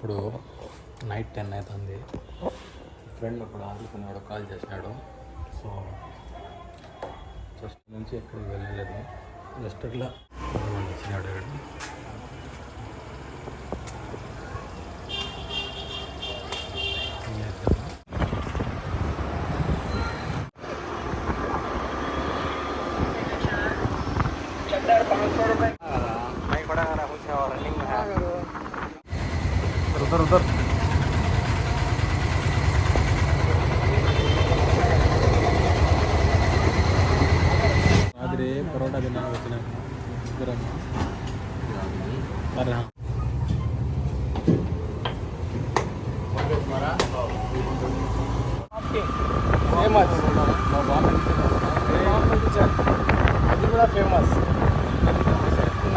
ఇప్పుడు నైట్ 10 అవుతుంది. ఫ్రెండ్ అప్పుడు ఆడుకున్నాడు, కాల్ చేసినాడు. సో జస్ట్ నుంచి ఎక్కడికి వెళ్ళలేదు, జస్ట్ ఇట్లా వచ్చినాడు. उधर उधर आदरे परोटा देना होता है गरम अरे हाँ फेमस అది కూడా ఫేమస్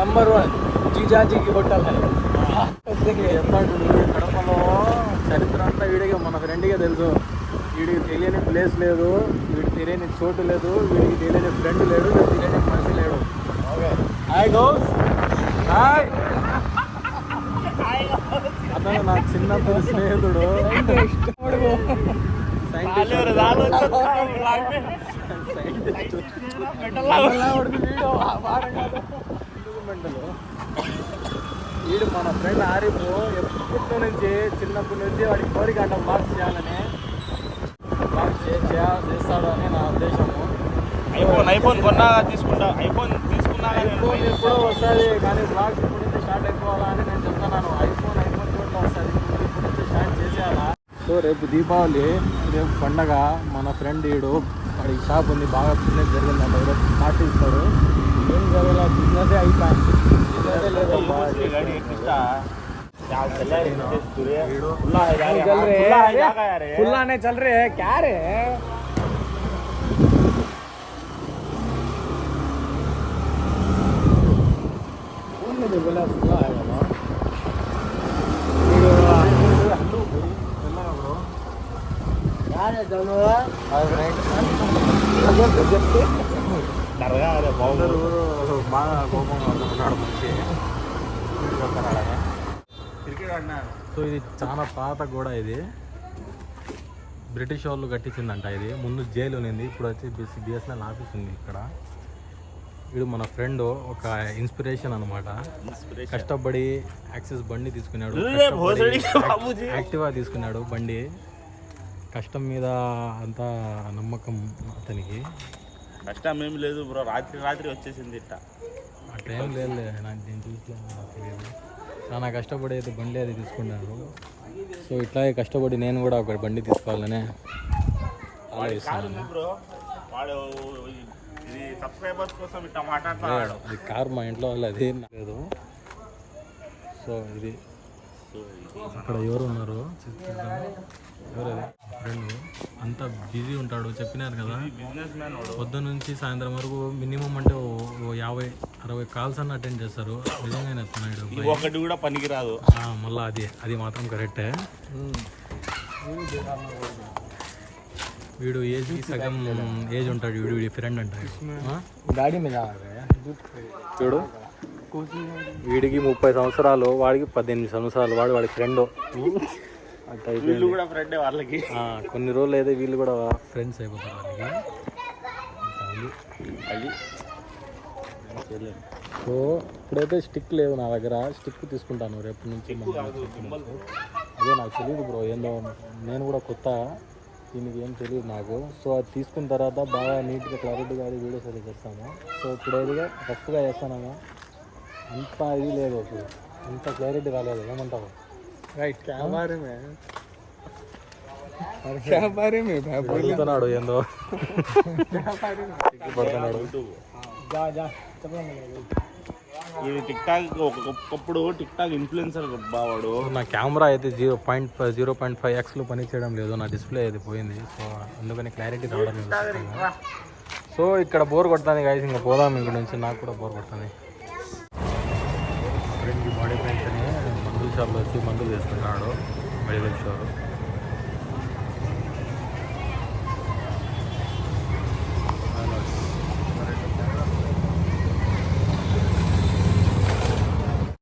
నంబర్ 1 జీజాజీ की होटल है. చెప్పాడు కడపలో చరిత్ర అంతా వీడిగా మన ఫ్రెండ్గా తెలుసు. వీడికి తెలియని ప్లేస్ లేదు, వీడికి తెలియని చోటు లేదు, వీడికి తెలియని ఫ్రెండ్ లేడు, తెలియని మనిషి లేడు. Hi Ghouse, hi. అతను నాకు చిన్నప్పుడు స్నేహితుడు, వీడు మన ఫ్రెండ్ ఆరిఫ్. ఎప్పటి నుంచి చిన్నప్పటి నుంచి వాడికి కోరిక అంట బాక్స్ చేయాలని. బాక్స్ చేస్తాడు అని నా ఉద్దేశము. ఐఫోన్ కొన్నాగా ఐఫోన్ ఎప్పుడో వస్తుంది కానీ బ్లాగ్స్ ఇప్పటి నుంచి స్టార్ట్ అయిపోవాలా అని నేను చెప్తున్నాను. ఐఫోన్ చోట్ల వస్తుంది, ఇప్పటి నుంచి స్టార్ట్ చేసేయాలా. సో రేపు దీపావళి, రేపు పండగ. మన ఫ్రెండ్ వీడు వాడికి షాప్ ఉంది, బాగా బిజినెస్ జరిగిందంట. ఈరోజు పార్టీ ఇస్తాడు. ఏం జరగలే, బిజినెస్ అయిపోయింది. खुला चल रहे हैं क्या रे. बोला खुला है బాగా కోపంగా ఉన్నాడు మంచి. క్రికెట్ ఆడినారు. సో ఇది చాలా పాత గోడ. ఇది బ్రిటిష్ వాళ్ళు కట్టించిందంట. ఇది ముందు జైలు ఉంది, ఇప్పుడు వచ్చి బిఎస్ఎన్ఎల్ ఆఫీస్ ఉంది ఇక్కడ. వీడు మన ఫ్రెండ్, ఒక ఇన్స్పిరేషన్ అనమాట. కష్టపడి యాక్సెస్ బండి తీసుకున్నాడు, యాక్టివా తీసుకున్నాడు బండి. కష్టం మీద అంతా నమ్మకం అతనికి. కష్టం ఏమి లేదు బ్రో, రాత్రి వచ్చేసింది ఇట్ట. అట్లా ఏం లేదు, నాకు నేను తెలియదు. చాలా కష్టపడి అయితే బండి అది తీసుకున్నాడు. సో ఇట్లాగే కష్టపడి నేను కూడా ఒక బండి తీసుకోవాలనే ఆలోచిస్తున్నాను. ఇది కార్ మా ఇంట్లో వాళ్ళు అది లేదు. సో ఇది అక్కడ ఎవరు ఉన్నారు, ఎవరది ఫ్రెండ్. అంతా బిజీ ఉంటాడు, చెప్పినారు కదా. పొద్దు నుంచి సాయంత్రం వరకు మినిమం అంటే 50-60 కాల్స్ అన్న అటెండ్ చేస్తారు. నిజంగానే చెప్తున్నాడు, ఒకటి కూడా పనికిరాదు. మళ్ళీ అది మాత్రం కరెక్టే. వీడు ఏజ్కి సగం ఏజ్ ఉంటాడు. వీడి ఫ్రెండ్ అంటాడు. గాడి మీద వీడు, వీడికి 30 సంవత్సరాలు, వాడికి 18 సంవత్సరాలు. వాడి ఫ్రెండ్. వీళ్ళు కూడా ఫ్రెండ్ వాళ్ళకి. కొన్ని రోజులు అయితే వీళ్ళు కూడా ఫ్రెండ్స్ అయిపోతారు వాళ్ళకి. సో ఇప్పుడైతే స్టిక్ లేదు నా దగ్గర. స్టిక్ తీసుకుంటాను రేపు నుంచి. అదే నాకు తెలియదు బ్రో, ఏందో నేను కూడా కొత్త, దీనికి ఏం తెలియదు నాకు. సో అది తీసుకున్న తర్వాత బాగా నీట్గా క్లారిటీగా అది వీడియోస్ అది చేస్తాము. సో ఇప్పుడు ఏదిగా రఫ్గా చేస్తాను, అంత ఇది లేదు, అంత క్లారిటీ రాలేదు. ఏమంటావు? రైట్ పడుతున్నాడు ఏందో పడుతున్నాడు. ఇది టిక్ టాక్, ఒకప్పుడు టిక్ టాక్ ఇన్ఫ్లుయెన్సర్ బావాడు. నా కెమెరా అయితే 0.5x పని చేయడం లేదు, నా డిస్ప్లే అయితే పోయింది. సో అందుకని క్లారిటీ రావడం లేదు. సో ఇక్కడ బోర్ కొడుతుంది గాయస్, ఇంకా పోదాం ఇక్కడ నుంచి. నాకు కూడా బోర్ కొడుతుంది. ఫ్రెండ్కి బాడీ పెయిన్స్ అని మందుల షాప్లో వచ్చి మందులు వేసుకున్నాడు, మెడికల్ షాప్.